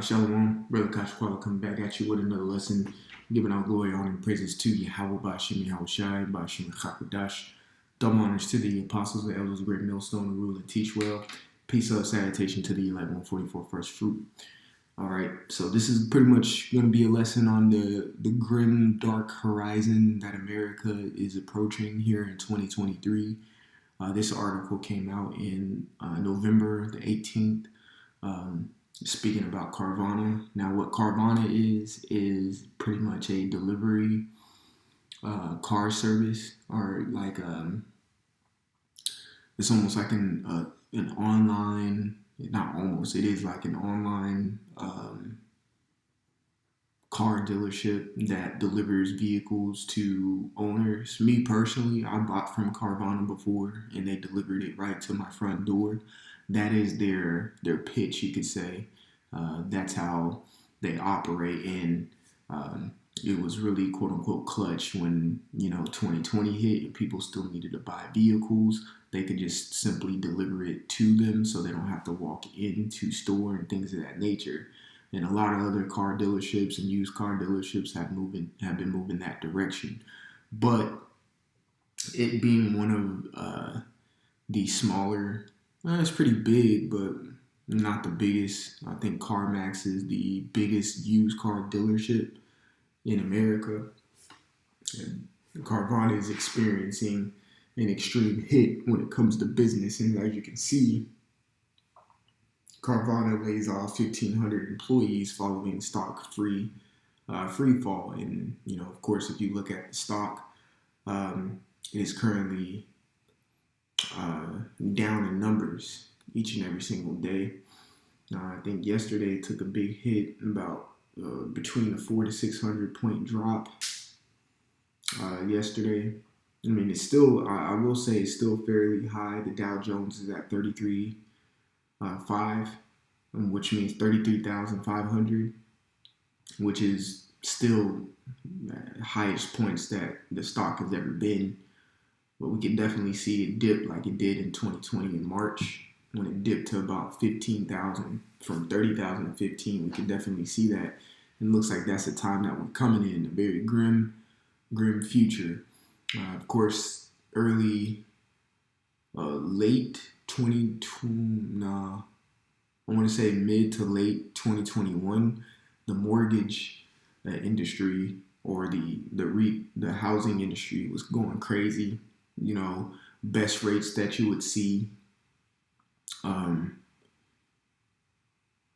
Shalom, Brother Kashkwala coming back at you with another lesson, giving our glory, honor, and praises to Yahweh, Ba'ashem Yahushai, Ba'ashem Chakadash. Double honors to the apostles, the elders, the great millstone, the rule and teach well. Peace, love, salutation to the 1144 first fruit. All right, so this is pretty much going to be a lesson on the grim, dark horizon that America is approaching here in 2023. This article came out in November the 18th. Speaking about Carvana. Now, what Carvana is pretty much a delivery car service, or like it's almost like an online, not almost, it is like an online car dealership that delivers vehicles to owners. Me personally, I bought from Carvana before, and they delivered it right to my front door. That is their pitch, you could say. That's how they operate, and it was really quote unquote clutch when 2020 hit and people still needed to buy vehicles. They could just simply deliver it to them, so they don't have to walk into store and things of that nature. And a lot of other car dealerships and used car dealerships have been moving that direction. But it being one of the smaller, it's pretty big, but not the biggest. I think CarMax is the biggest used car dealership in America. And Carvana is experiencing an extreme hit when it comes to business. And as you can see, Carvana lays off 1,500 employees following stock free fall. And, of course, if you look at the stock, it is currently down in numbers each and every single day. I think yesterday it took a big hit, about between a 400 to 600 point drop yesterday. I mean, it's still, I will say it's still fairly high. The Dow Jones is at 33.5, which means 33,500, which is still the highest points that the stock has ever been. But we can definitely see it dip like it did in 2020 in March, when it dipped to about 15,000, from 30,000 to 15. We can definitely see that. And it looks like that's the time that we're coming in, a very grim future. Of course, late 2020, I want to say mid to late 2021, the mortgage industry, or the housing industry, was going crazy. Best rates that you would see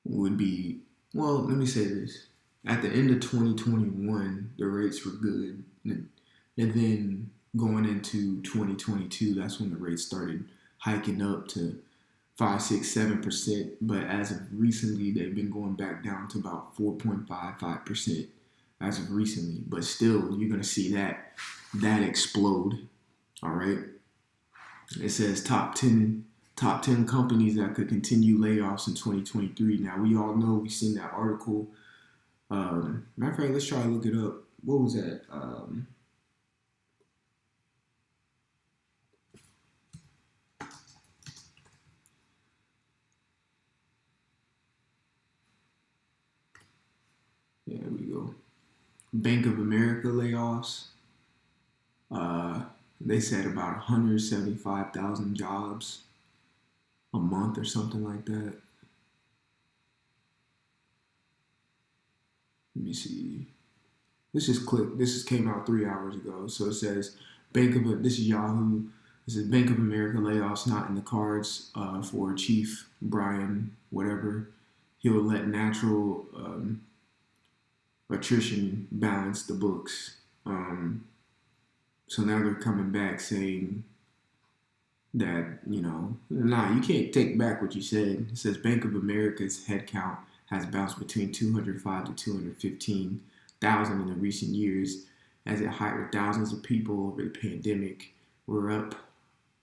would be, well, let me say this. At the end of 2021, the rates were good. And then going into 2022, that's when the rates started hiking up to 5, 6, 7%. But as of recently, they've been going back down to about 4.55% as of recently. But still, you're going to see that explode. All right. It says top 10 companies that could continue layoffs in 2023. Now, we all know, we've seen that article. Matter of fact, let's try to look it up. What was that? There we go. Bank of America layoffs. They said about 175,000 jobs a month or something like that. Let me see. This came out 3 hours ago. So it says this is Yahoo. It says Bank of America layoffs not in the cards for Chief Brian whatever. He'll let natural attrition balance the books. So now they're coming back saying that, you can't take back what you said. It says Bank of America's headcount has bounced between 205 to 215,000 in the recent years as it hired thousands of people over the pandemic. We're up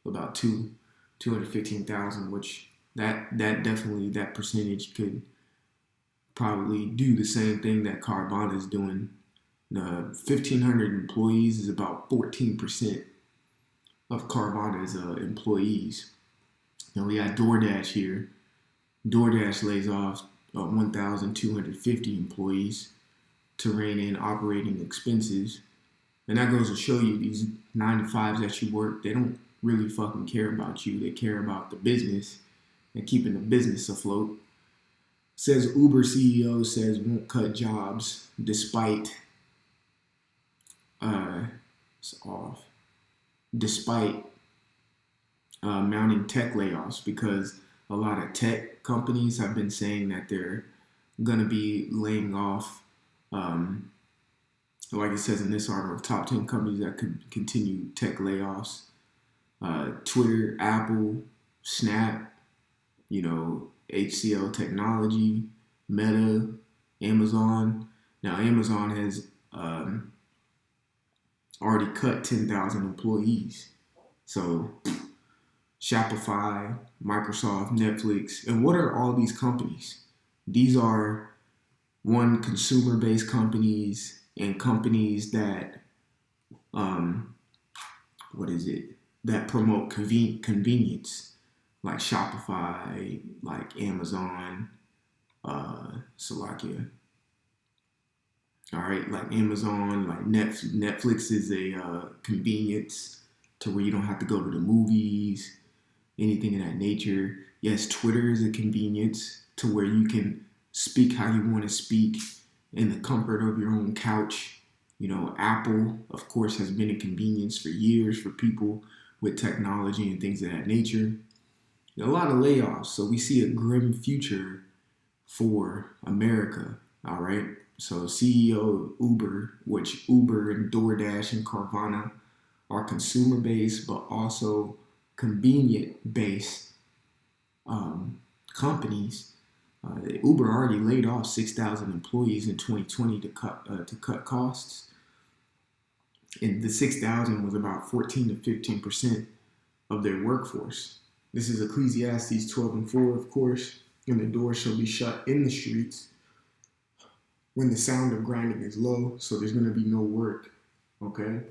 about 215,000, which that definitely, that percentage could probably do the same thing that Carvana is doing. The 1,500 employees is about 14% of Carvana's employees. We got DoorDash here. DoorDash lays off 1,250 employees to rein in operating expenses. And that goes to show you these 9 to 5s that you work, they don't really fucking care about you. They care about the business and keeping the business afloat. Says Uber CEO says won't cut jobs despite it's off. Despite mounting tech layoffs, because a lot of tech companies have been saying that they're gonna be laying off. Like it says in this article, top 10 companies that could continue tech layoffs. Twitter, Apple, Snap, HCL Technology, Meta, Amazon. Now, Amazon has already cut 10,000 employees. So, Shopify, Microsoft, Netflix. And what are all these companies? These are consumer-based companies and companies that, that promote convenience, like Shopify, like Amazon, Slovakia. All right, like Amazon, like Netflix is a convenience to where you don't have to go to the movies, anything of that nature. Yes, Twitter is a convenience to where you can speak how you want to speak in the comfort of your own couch. Apple, of course, has been a convenience for years for people with technology and things of that nature. A lot of layoffs, so we see a grim future for America, all right? So CEO of Uber, which Uber and DoorDash and Carvana are consumer-based, but also convenient-based companies. Uber already laid off 6,000 employees in 2020 to cut costs, and the 6,000 was about 14 to 15% of their workforce. This is Ecclesiastes 12:4, of course. And the door shall be shut in the streets when the sound of grinding is low, so there's going to be no work. Okay.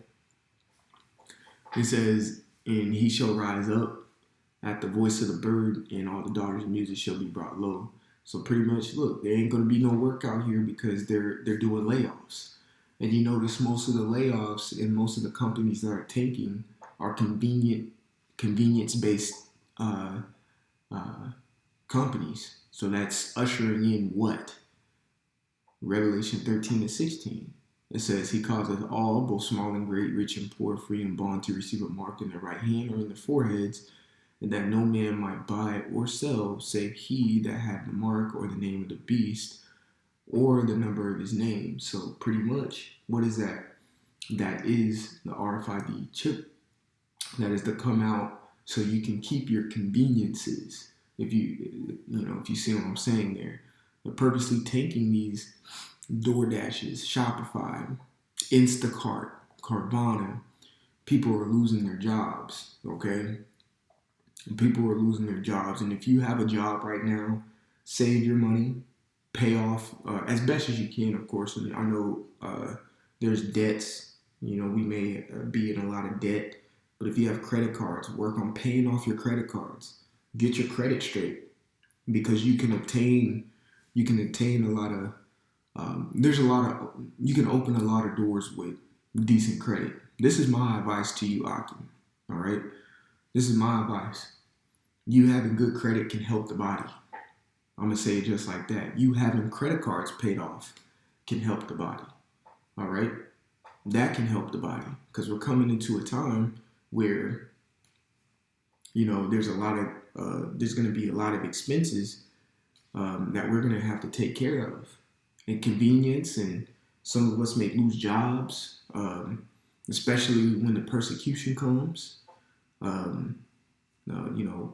It says, and he shall rise up at the voice of the bird, and all the daughters of music shall be brought low. So pretty much, look, there ain't going to be no work out here because they're doing layoffs. And you notice most of the layoffs and most of the companies that are taking are convenience-based companies. So that's ushering in what? Revelation 13:16. It says, he causeth all, both small and great, rich and poor, free and bond, to receive a mark in their right hand or in their foreheads, and that no man might buy or sell, save he that had the mark or the name of the beast or the number of his name. So pretty much, what is that? That is the RFID chip that is to come out so you can keep your conveniences. If you see what I'm saying there. They're purposely taking these DoorDashes, Shopify, Instacart, Carvana. People are losing their jobs, okay? People are losing their jobs. And if you have a job right now, save your money, pay off as best as you can, of course. And I know there's debts. We may be in a lot of debt. But if you have credit cards, work on paying off your credit cards. Get your credit straight, because you can obtain a lot of, you can open a lot of doors with decent credit. This is my advice to you, Aki. All right? This is my advice. You having good credit can help the body. I'm going to say it just like that. You having credit cards paid off can help the body. All right? That can help the body, because we're coming into a time where, there's going to be a lot of expenses that we're going to have to take care of. Inconvenience, and some of us may lose jobs, especially when the persecution comes.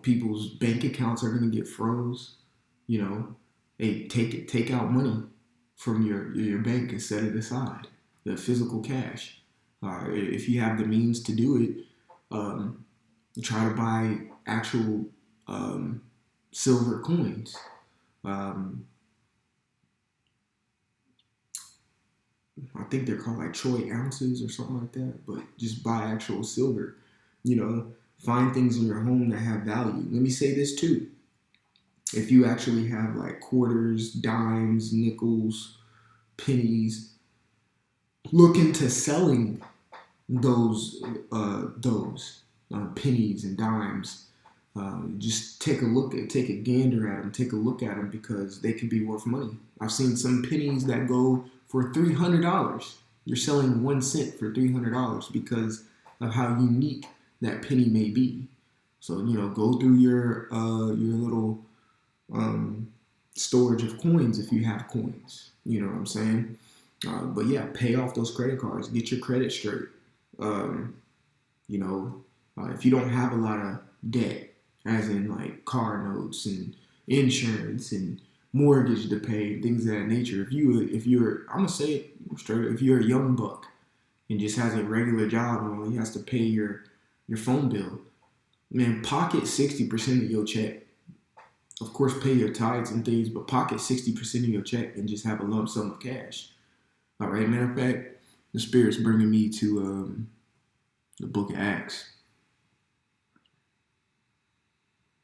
People's bank accounts are going to get froze. Hey, take out money from your bank and set it aside, the physical cash. If you have the means to do it, try to buy actual silver coins. I think they're called like troy ounces or something like that, but just buy actual silver. Find things in your home that have value. Let me say this too. If you actually have like quarters, dimes, nickels, pennies, look into selling those pennies and dimes. Just take a gander at them, take a look at them because they could be worth money. I've seen some pennies that go for $300. You're selling 1 cent for $300 because of how unique that penny may be. So go through your little storage of coins if you have coins. You know what I'm saying? But yeah, pay off those credit cards. Get your credit straight. Um, if you don't have a lot of debt, as in like car notes and insurance and mortgage to pay, things of that nature. If you're I'm gonna say it straight, if you're a young buck and just has a regular job and only has to pay your phone bill, man, pocket 60% of your check. Of course, pay your tithes and things, but pocket 60% of your check and just have a lump sum of cash. All right. Matter of fact, the Spirit's bringing me to the Book of Acts.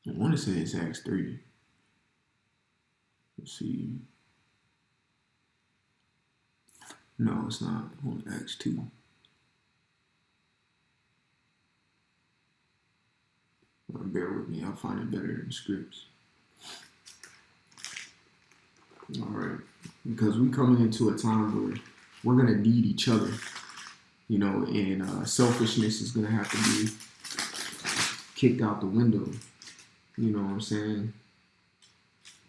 I want to say it's Acts 3. Let's see. No, it's not. Hold on, Acts 2. Bear with me. I'll find it better in scripts. All right. Because we're coming into a time where we're going to need each other, and selfishness is going to have to be kicked out the window. You know what I'm saying?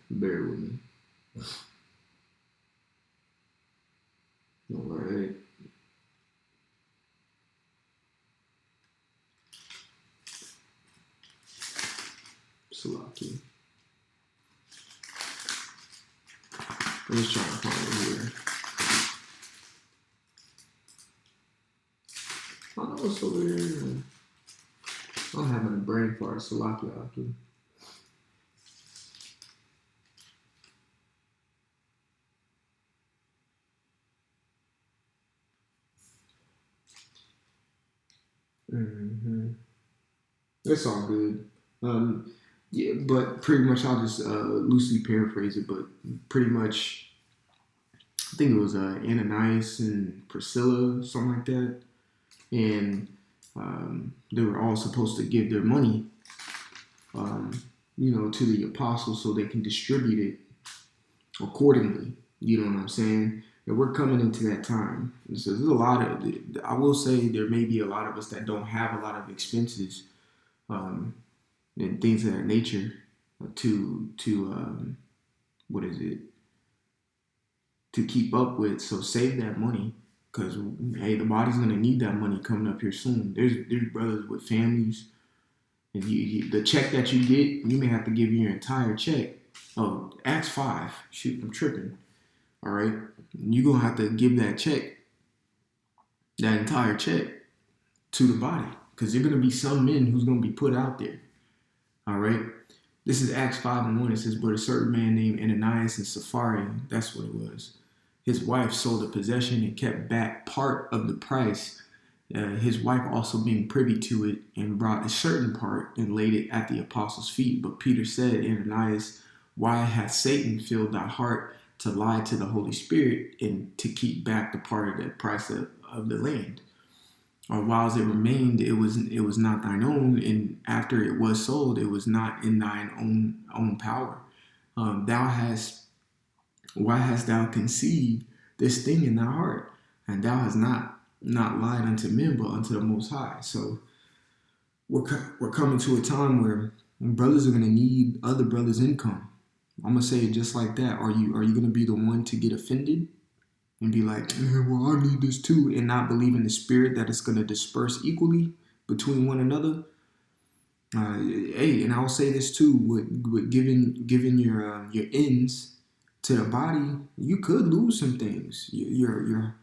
Bear with me. All right. Salaki. Let's try to find it here. Oh, it's over here. I'm having a brain fart. Salaki, Aki. Mm-hmm. It's all good. Yeah, but pretty much I'll just loosely paraphrase it, but pretty much I think it was Ananias and Priscilla, something like that, and they were all supposed to give their money, to the apostles so they can distribute it accordingly. You know what I'm saying? And we're coming into that time. So there's a lot of, I will say there may be a lot of us that don't have a lot of expenses and things of that nature to what is it, to keep up with. So save that money because hey, the body's gonna need that money coming up here soon. There's brothers with families, and the check that you get, you may have to give your entire check. Oh, Acts 5. Shoot, I'm tripping. All right, you're gonna have to give that entire check, to the body, because there's gonna be some men who's gonna be put out there. All right. This is Acts 5:1. It says, but a certain man named Ananias and Sapphira, that's what it was. His wife sold a possession and kept back part of the price. His wife also being privy to it and brought a certain part and laid it at the apostles' feet. But Peter said, Ananias, why hath Satan filled thy heart to lie to the Holy Spirit and to keep back the part of the price of the land? Or whiles it remained, it was not thine own, and after it was sold, it was not in thine own power. Why hast thou conceived this thing in thy heart? And thou hast not lied unto men, but unto the Most High. So we're coming to a time where brothers are going to need other brothers' income. I'm gonna say it just like that. Are you going to be the one to get offended and be like, well, I need this too, and not believe in the Spirit that it's going to disperse equally between one another? Hey, and I'll say this too: with giving your ends to the body, you could lose some things. Your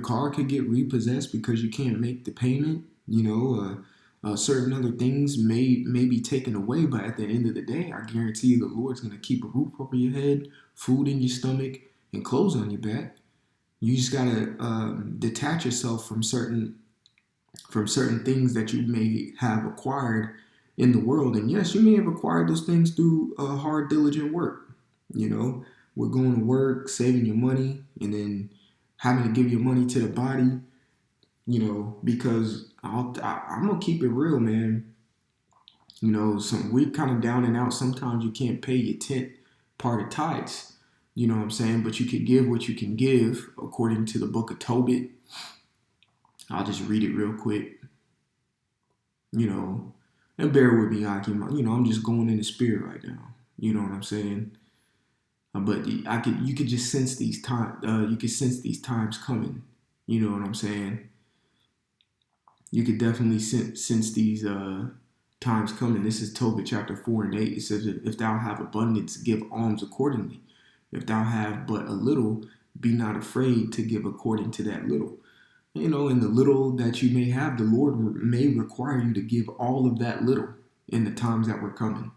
car could get repossessed because you can't make the payment. Certain other things may be taken away, but at the end of the day, I guarantee you the Lord's going to keep a roof over your head, food in your stomach, and clothes on your back. You just gotta detach yourself from certain things that you may have acquired in the world. And yes, you may have acquired those things through hard, diligent work. You know, we're going to work, saving your money, and then having to give your money to the body, you know, because I'm going to keep it real, man. You know, we're kind of down and out. Sometimes you can't pay your 10th part of tithes. You know what I'm saying? But you can give what you can give according to the book of Tobit. I'll just read it real quick. You know, and bear with me, Akim. You know, I'm just going in the spirit right now. You know what I'm saying? But you could just sense these times. You could sense these times coming. You know what I'm saying? You could definitely sense these times coming. This is Tobit chapter 4 and 8. It says, "If thou have abundance, give alms accordingly. If thou have but a little, be not afraid to give according to that little." You know, in the little that you may have, the Lord may require you to give all of that little in the times that we're coming.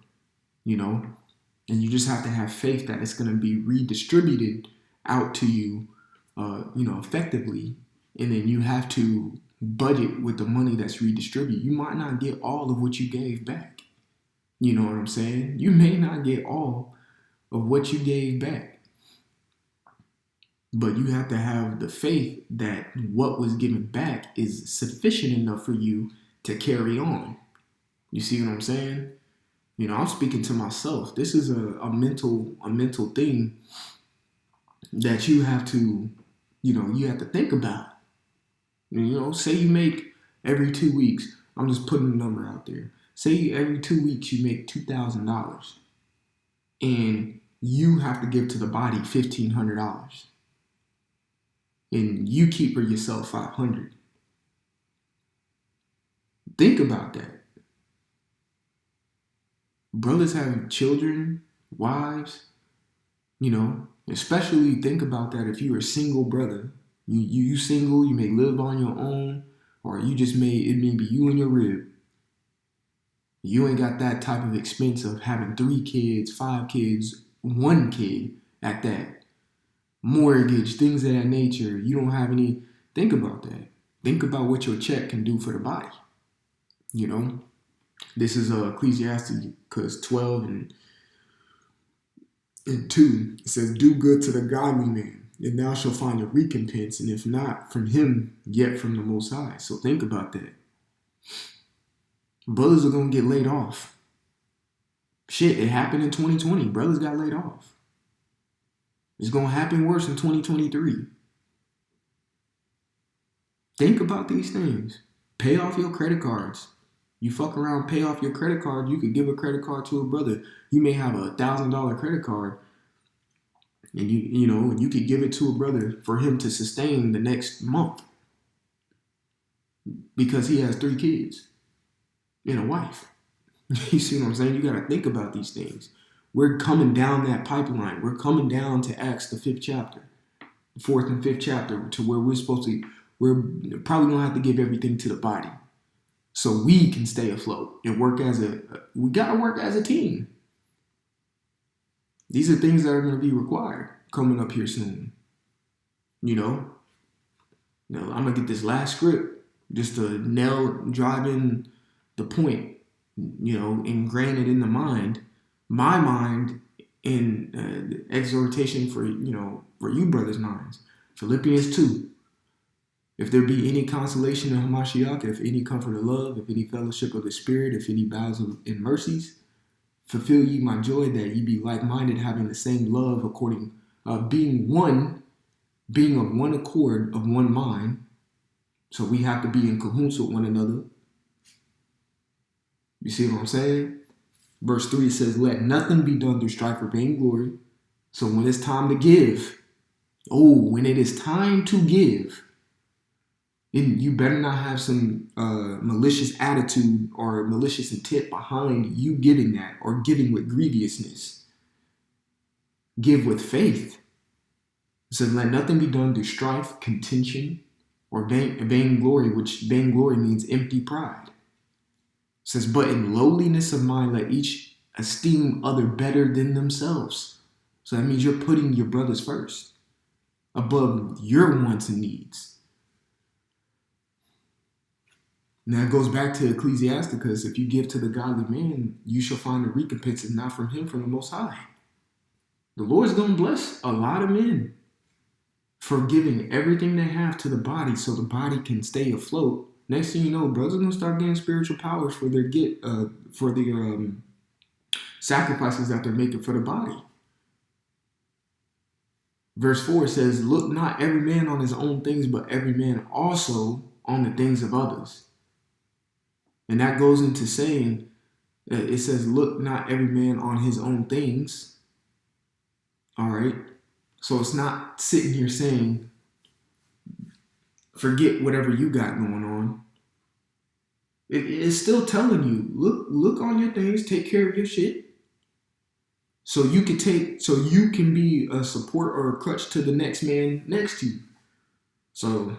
You know, and you just have to have faith that it's going to be redistributed out to you, you know, effectively. And then you have to budget with the money that's redistributed. You might not get all of what you gave back. You know what I'm saying? You may not get all of what you gave back. But you have to have the faith that what was given back is sufficient enough for you to carry on. You see what I'm saying? You know, I'm speaking to myself. This is a mental thing that you have to, you know, you have to think about. You know, say you make every 2 weeks. I'm just putting a number out there. Say every 2 weeks you make $2,000, and you have to give to the body $1,500, and you keep for yourself $500. Think about that. Brothers having children, wives, you know, especially think about that if you're a single brother. You single, you may live on your own, or it may be you and your rib. You ain't got that type of expense of having 3 kids, 5 kids, 1 kid at that. Mortgage, things of that nature. You don't have any. Think about that. Think about what your check can do for the body. You know, this is Ecclesiastes 12 and 2. It says, "Do good to the godly man, and thou shalt find a recompense, and if not from him, yet from the Most High." So think about that. Brothers are going to get laid off. Shit, it happened in 2020. Brothers got laid off. It's going to happen worse in 2023. Think about these things. Pay off your credit cards. You fuck around, pay off your credit card. You could give a credit card to a brother. You may have a $1,000 credit card, and you could give it to a brother for him to sustain the next month because he has 3 kids and a wife. You see what I'm saying? You got to think about these things. We're coming down that pipeline. We're coming down to Acts, the 5th chapter, the 4th and 5th chapter, to where we're probably going to have to give everything to the body so we can stay afloat and we got to work as a team. These are things that are going to be required coming up here soon. You know, now I'm going to get this last script just to drive in the point, you know, ingrain it in the mind, my mind, in exhortation for you brothers' minds. Philippians 2. If there be any consolation in Hamashiach, if any comfort of love, if any fellowship of the Spirit, if any bowels in mercies, fulfill ye my joy, that ye be like-minded, having the same love, according being of one accord, of one mind. So we have to be in cahoots with one another. You see what I'm saying? Verse 3 says, "Let nothing be done through strife or vainglory." So when it's time to give, when it is time to give, you better not have some malicious attitude or malicious intent behind you giving that, or giving with grievousness. Give with faith. It says, "Let nothing be done through strife, contention, or vainglory," which vainglory means empty pride. It says, "But in lowliness of mind, let each esteem other better than themselves." So that means you're putting your brothers first, above your wants and needs. And that goes back to Ecclesiasticus. If you give to the godly man, you shall find a recompense, and not from him, from the Most High. The Lord's going to bless a lot of men for giving everything they have to the body so the body can stay afloat. Next thing you know, brothers are going to start getting spiritual powers for their sacrifices that they're making for the body. Verse 4 says, look not every man on his own things, but every man also on the things of others. And that goes into saying, it says, look not every man on his own things. All right. So it's not sitting here saying, forget whatever you got going on. It's still telling you, look on your things, take care of your shit. So you can be a support or a crutch to the next man next to you. So,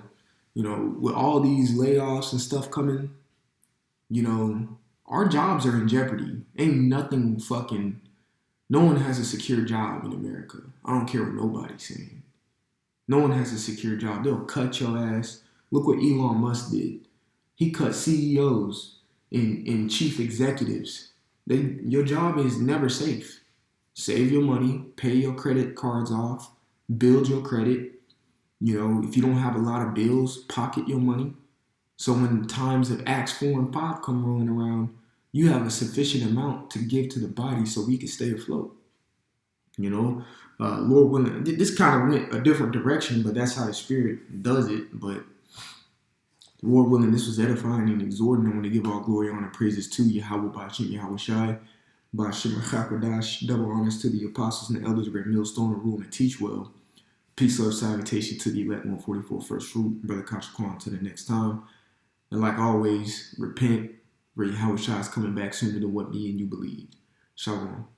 with all these layoffs and stuff coming, our jobs are in jeopardy. Ain't nothing fucking, no one has a secure job in America. I don't care what nobody's saying. No one has a secure job. They'll cut your ass. Look what Elon Musk did. He cut CEOs and chief executives. Your job is never safe. Save your money, pay your credit cards off, build your credit. If you don't have a lot of bills, pocket your money. So when times of Acts 4 and 5 come rolling around, you have a sufficient amount to give to the body so we can stay afloat. Lord willing, this kind of went a different direction, but that's how the Spirit does it. But Lord willing, this was edifying and exhorting. I want to give all glory, honor, and praises to Yahweh Bashim, Yahweh Shai. Bashim Chakadash, double honors to the apostles and the elders, great millstone, rule and teach well. Peace, love, salutation to the elect 144 first fruit, Brother Kashaquan, to the next time. And like always, repent, for Yahweh Shai is coming back sooner than what me and you believed. Shalom.